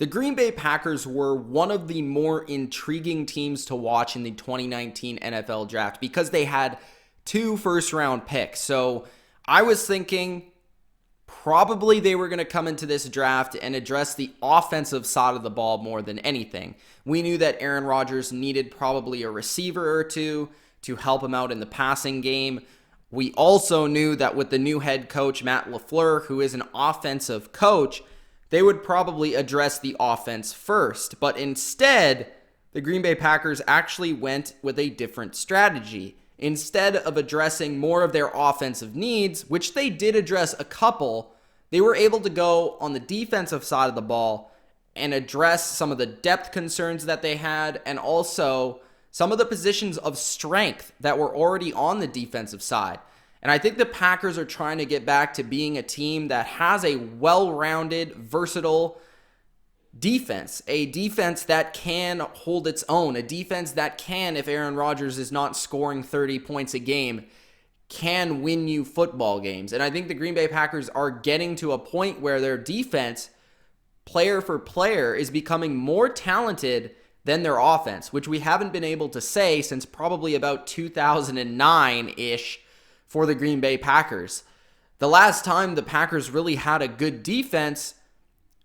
The Green Bay Packers were one of the more intriguing teams to watch in the 2019 NFL draft because they had 2 first-round picks. So I was thinking probably they were going to come into this draft and address the offensive side of the ball more than anything. We knew that Aaron Rodgers needed probably a receiver or two to help him out in the passing game. We also knew that with the new head coach, Matt LaFleur, who is an offensive coach, they would probably address the offense first. But instead, the Green Bay Packers actually went with a different strategy. Instead of addressing more of their offensive needs, which they did address a couple, they were able to go on the defensive side of the ball and address some of the depth concerns that they had and also some of the positions of strength that were already on the defensive side. And I think the Packers are trying to get back to being a team that has a well-rounded, versatile defense, a defense that can hold its own, a defense that can, if Aaron Rodgers is not scoring 30 points a game, can win you football games. And I think the Green Bay Packers are getting to a point where their defense, player for player, is becoming more talented than their offense, which we haven't been able to say since probably about 2009-ish for the Green Bay Packers. The last time the Packers really had a good defense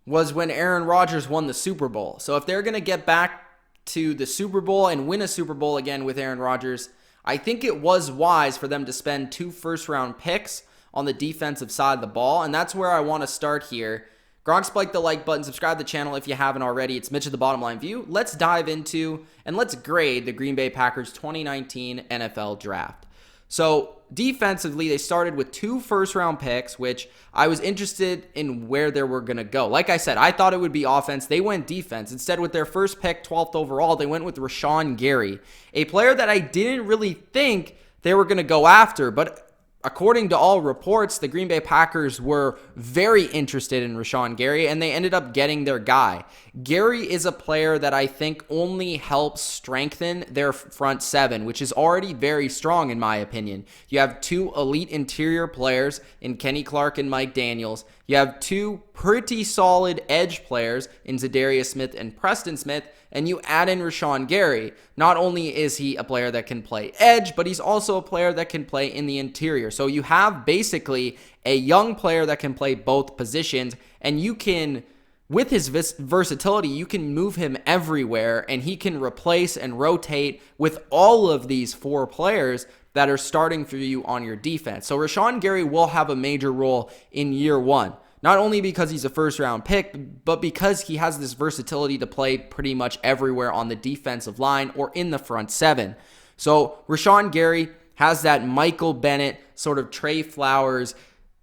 was when Aaron Rodgers won the Super Bowl. So if they're going to get back to the Super Bowl and win a Super Bowl again with Aaron Rodgers, I think it was wise for them to spend 2 first-round picks on the defensive side of the ball, and that's where I want to start here. Gronk, spike the like button, subscribe to the channel if you haven't already. It's Mitch of TheBottomLineView. Let's dive into and let's grade the Green Bay Packers 2019 NFL Draft. So defensively, they started with 2 first-round picks, which I was interested in where they were going to go. Like I said, I thought it would be offense. They went defense. Instead, with their first pick, 12th overall, they went with Rashawn Gary, a player that I didn't really think they were going to go after, but according to all reports, the Green Bay Packers were very interested in Rashawn Gary, and they ended up getting their guy. Gary is a player that I think only helps strengthen their front 7, which is already very strong in my opinion. You have 2 elite interior players in Kenny Clark and Mike Daniels. You have 2 pretty solid edge players in Zadarius Smith and Preston Smith, and you add in Rashawn Gary. Not only is he a player that can play edge, but he's also a player that can play in the interior. So you have basically a young player that can play both positions, and you can, with his versatility, you can move him everywhere, and he can replace and rotate with all of these 4 players that are starting for you on your defense. So Rashawn Gary will have a major role in year 1. Not only because he's a first-round pick, but because he has this versatility to play pretty much everywhere on the defensive line or in the front 7. So Rashawn Gary has that Michael Bennett, sort of Trey Flowers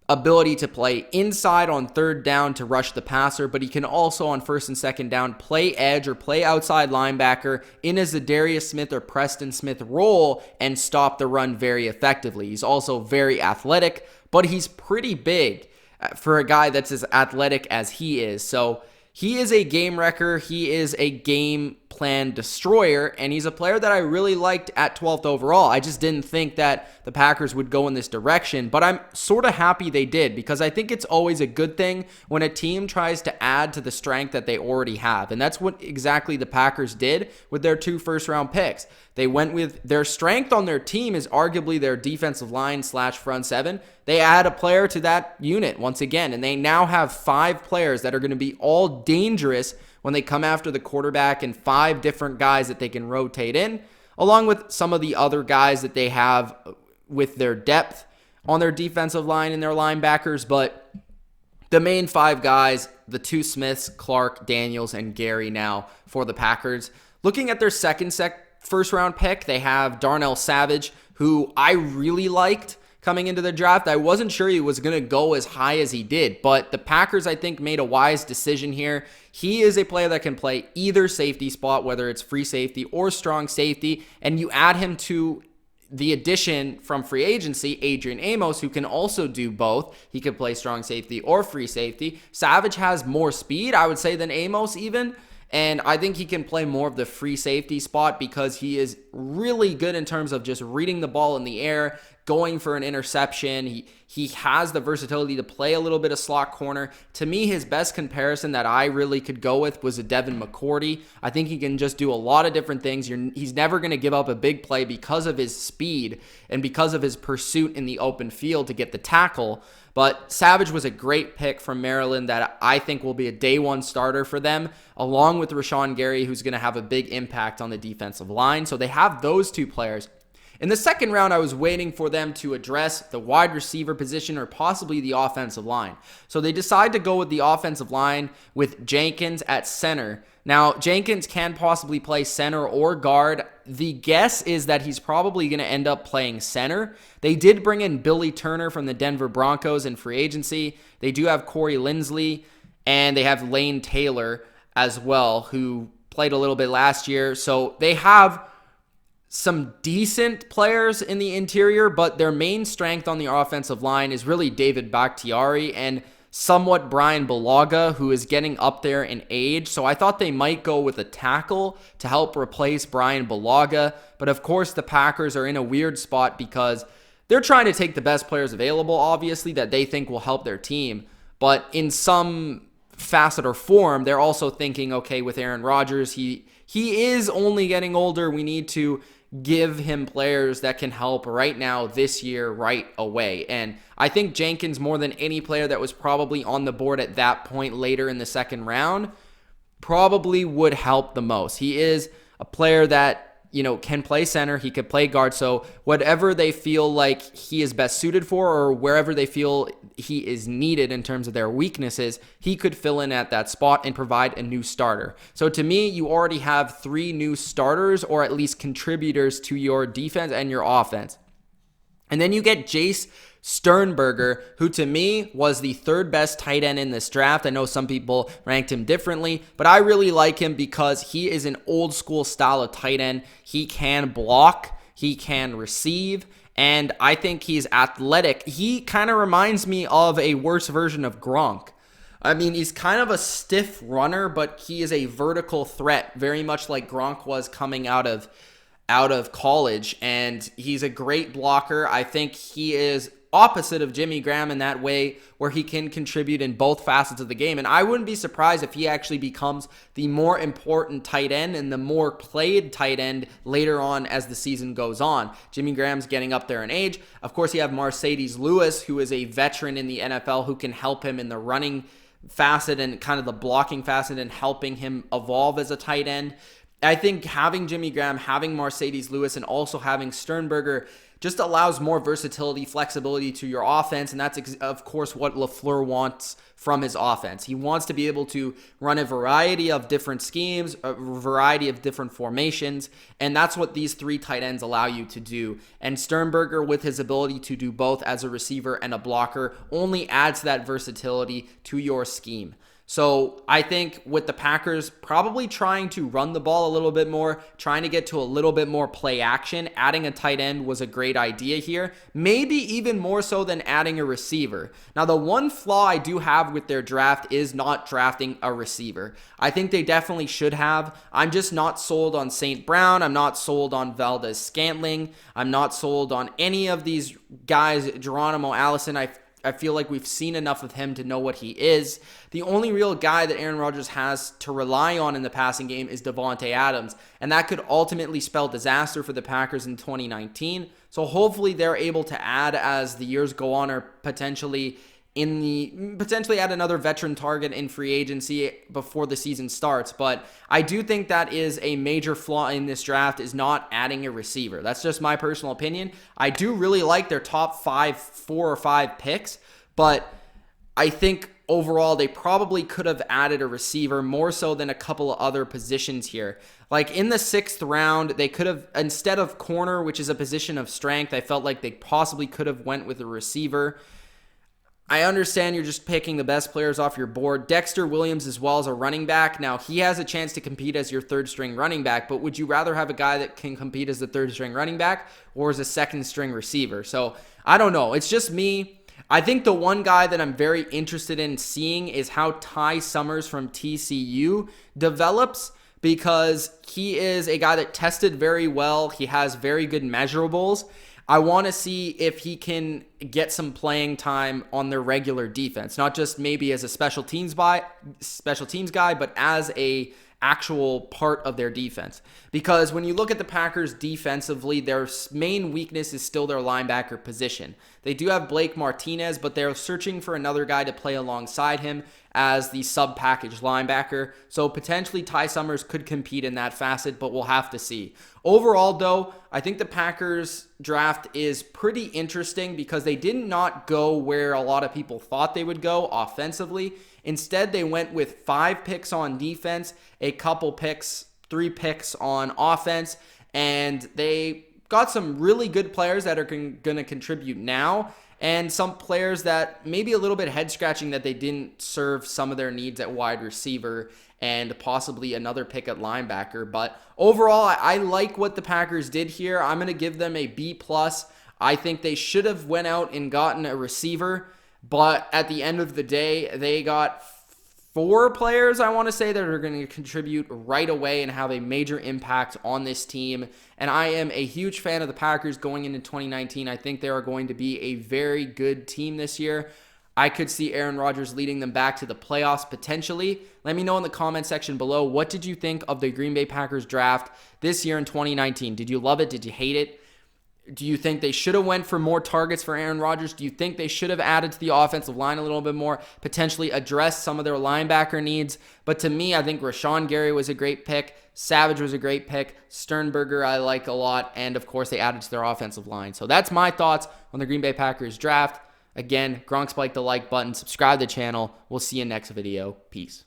ability to play inside on 3rd down to rush the passer, but he can also on 1st and 2nd down play edge or play outside linebacker in a Zadarius Smith or Preston Smith role and stop the run very effectively. He's also very athletic, but he's pretty big for a guy that's as athletic as he is. So he is a game wrecker. He is a game plan destroyer, and he's a player that I really liked at 12th overall. I just didn't think that the Packers would go in this direction, but I'm sort of happy they did because I think it's always a good thing when a team tries to add to the strength that they already have, and that's what exactly the Packers did with their 2 first-round picks. They went with their strength on their team is arguably their defensive line / front 7. They add a player to that unit once again, and they now have 5 players that are going to be all dangerous when they come after the quarterback and 5 different guys that they can rotate in, along with some of the other guys that they have with their depth on their defensive line and their linebackers. But the main 5 guys, the 2 Smiths, Clark, Daniels, and Gary now for the Packers. Looking at their first-round pick, they have Darnell Savage, who I really liked coming into the draft. I wasn't sure he was going to go as high as he did, but the Packers, I think, made a wise decision here. He is a player that can play either safety spot, whether it's free safety or strong safety, and you add him to the addition from free agency, Adrian Amos, who can also do both. He can play strong safety or free safety. Savage has more speed, I would say, than Amos even, and I think he can play more of the free safety spot because he is really good in terms of just reading the ball in the air, going for an interception. He has the versatility to play a little bit of slot corner. To me, his best comparison that I really could go with was a Devin McCourty. I think he can just do a lot of different things. He's never going to give up a big play because of his speed and because of his pursuit in the open field to get the tackle. But Savage was a great pick from Maryland that I think will be a day one starter for them, along with Rashawn Gary, who's going to have a big impact on the defensive line. So they have those two players. In the second round, I was waiting for them to address the wide receiver position or possibly the offensive line. So they decide to go with the offensive line with Jenkins at center. Now, Jenkins can possibly play center or guard. The guess is that he's probably going to end up playing center. They did bring in Billy Turner from the Denver Broncos in free agency. They do have Corey Linsley, and they have Lane Taylor as well, who played a little bit last year. So they have some decent players in the interior, but their main strength on the offensive line is really David Bakhtiari and somewhat Brian Bulaga, who is getting up there in age. So I thought they might go with a tackle to help replace Brian Bulaga. But of course, the Packers are in a weird spot because they're trying to take the best players available, obviously, that they think will help their team. But in some facet or form, they're also thinking, okay, with Aaron Rodgers, he is only getting older. We need to give him players that can help right now, this year, right away. And I think Jenkins, more than any player that was probably on the board at that point later in the second round, probably would help the most. He is a player that, can play center. He could play guard. So whatever they feel like he is best suited for, or wherever they feel he is needed in terms of their weaknesses, he could fill in at that spot and provide a new starter. So to me, you already have 3 new starters, or at least contributors to your defense and your offense. And then you get Jace Sternberger, who to me was the 3rd best tight end in this draft. I know some people ranked him differently, but I really like him because he is an old school style of tight end. He can block, he can receive, and I think he's athletic. He kind of reminds me of a worse version of Gronk. I mean, he's kind of a stiff runner, but he is a vertical threat, very much like Gronk was coming out of college, and he's a great blocker. I think he is opposite of Jimmy Graham in that way, where he can contribute in both facets of the game. And I wouldn't be surprised if he actually becomes the more important tight end and the more played tight end later on as the season goes on. Jimmy Graham's getting up there in age. Of course, you have Mercedes Lewis, who is a veteran in the NFL, who can help him in the running facet and kind of the blocking facet and helping him evolve as a tight end. I think having Jimmy Graham, having Mercedes Lewis, and also having Sternberger just allows more versatility, flexibility to your offense, and that's, of course, what LaFleur wants from his offense. He wants to be able to run a variety of different schemes, a variety of different formations, and that's what these 3 tight ends allow you to do. And Sternberger, with his ability to do both as a receiver and a blocker, only adds that versatility to your scheme. So I think with the Packers probably trying to run the ball a little bit more, trying to get to a little bit more play action, adding a tight end was a great idea here, maybe even more so than adding a receiver. Now, the one flaw I do have with their draft is not drafting a receiver. I think they definitely should have. I'm just not sold on St. Brown. I'm not sold on Valdez Scantling. I'm not sold on any of these guys. Geronimo Allison, I feel like we've seen enough of him to know what he is. The only real guy that Aaron Rodgers has to rely on in the passing game is Devontae Adams, and that could ultimately spell disaster for the Packers in 2019. So hopefully they're able to add as the years go on, or potentially add another veteran target in free agency before the season starts. But I do think that is a major flaw in this draft, is not adding a receiver. That's just my personal opinion. I do really like their top 4 or 5 picks, but I think overall they probably could have added a receiver more so than a couple of other positions here. Like in the 6th round, they could have, instead of corner, which is a position of strength, I felt like they possibly could have went with a receiver. I understand you're just picking the best players off your board. Dexter Williams as well as a running back. Now, he has a chance to compete as your 3rd-string running back, but would you rather have a guy that can compete as the 3rd-string running back or as a 2nd-string receiver? So, I don't know. It's just me. I think the one guy that I'm very interested in seeing is how Ty Summers from TCU develops, because he is a guy that tested very well. He has very good measurables. I want to see if he can get some playing time on their regular defense, not just maybe as a special teams guy, but as a actual part of their defense. Because when you look at the Packers defensively, their main weakness is still their linebacker position. They do have Blake Martinez, but they're searching for another guy to play alongside him as the sub-package linebacker. So potentially Ty Summers could compete in that facet, but we'll have to see. Overall, though, I think the Packers draft is pretty interesting because they did not go where a lot of people thought they would go offensively. Instead, they went with 5 picks on defense, a couple picks, 3 picks on offense, and they got some really good players that are going to contribute now, and some players that maybe a little bit head-scratching that they didn't serve some of their needs at wide receiver and possibly another pick at linebacker. But overall, I like what the Packers did here. I'm going to give them a B+. I think they should have went out and gotten a receiver, but at the end of the day, they got 4 players, I want to say, that are going to contribute right away and have a major impact on this team. And I am a huge fan of the Packers going into 2019. I think they are going to be a very good team this year. I could see Aaron Rodgers leading them back to the playoffs potentially. Let me know in the comment section below, what did you think of the Green Bay Packers draft this year in 2019? Did you love it? Did you hate it? Do you think they should have went for more targets for Aaron Rodgers? Do you think they should have added to the offensive line a little bit more, potentially addressed some of their linebacker needs? But to me, I think Rashawn Gary was a great pick. Savage was a great pick. Sternberger I like a lot. And, of course, they added to their offensive line. So that's my thoughts on the Green Bay Packers draft. Again, Gronk spike the like button. Subscribe to the channel. We'll see you next video. Peace.